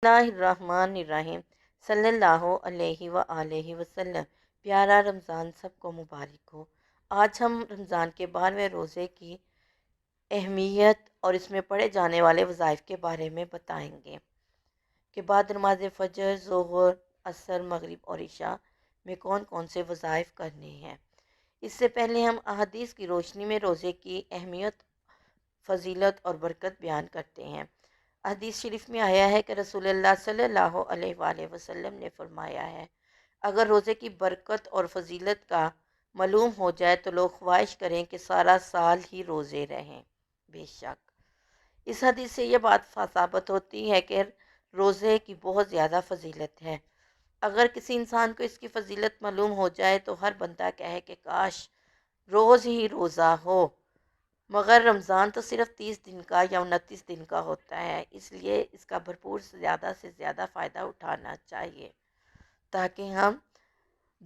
اللہ الرحمن الرحیم صلی اللہ علیہ وآلہ وسلم۔ پیارا رمضان سب کو مبارک ہو۔ آج ہم رمضان کے 12ویں روزے کی اہمیت اور اس میں پڑھے جانے والے وظائف کے بارے میں بتائیں گے کہ بعد نماز فجر، ظہر، عصر، مغرب اور عشاء میں کون کون سے وظائف کرنے ہیں۔ اس سے پہلے ہم احادیث کی روشنی میں روزے کی اہمیت، فضیلت اور برکت بیان کرتے ہیں۔ حدیث شریف میں آیا ہے کہ رسول اللہ صلی اللہ علیہ وآلہ وسلم نے فرمایا ہے، اگر روزے کی برکت اور فضیلت کا معلوم ہو جائے تو لوگ خواہش کریں کہ سارا سال ہی روزے رہیں۔ بے شک اس حدیث سے یہ بات ثابت ہوتی ہے کہ روزے کی بہت زیادہ فضیلت ہے۔ اگر کسی انسان کو اس کی فضیلت معلوم ہو جائے تو ہر بندہ کہے کہ کاش روز ہی روزہ ہو، مگر رمضان تو صرف 30 دن کا یا 29 دن کا ہوتا ہے، اس لیے اس کا بھرپور سے زیادہ فائدہ اٹھانا چاہیے تاکہ ہم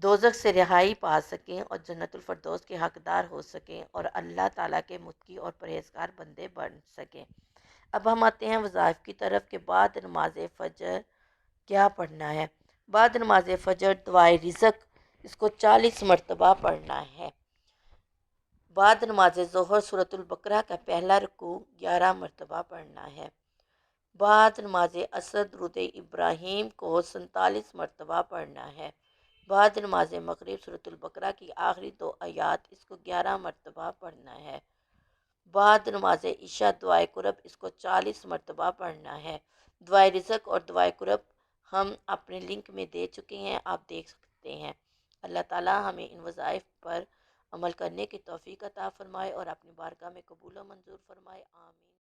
دوزخ سے رہائی پا سکیں اور جنت الفردوس کے حقدار ہو سکیں اور اللہ تعالیٰ کے متقی اور پرہیزگار بندے بن سکیں۔ اب ہم آتے ہیں وظائف کی طرف کہ بعد نماز فجر کیا پڑھنا ہے۔ بعد نماز فجر دعائے رزق، اس کو 40 مرتبہ پڑھنا ہے۔ بعد نماز ظہر سورۃ البقرہ کا پہلا رکوع 11 مرتبہ پڑھنا ہے۔ بعد نماز عصر درود ابراہیم کو 47 مرتبہ پڑھنا ہے۔ بعد نماز مغرب سورۃ البقرہ کی آخری 2 آیات، اس کو 11 مرتبہ پڑھنا ہے۔ بعد نماز عشاء دعائے قرب، اس کو 40 مرتبہ پڑھنا ہے۔ دعائے رزق اور دعائے قرب ہم اپنے لنک میں دے چکے ہیں، آپ دیکھ سکتے ہیں۔ اللہ تعالیٰ ہمیں ان وظائف پر عمل کرنے کی توفیق عطا فرمائے اور اپنی بارگاہ میں قبول و منظور فرمائے، آمین۔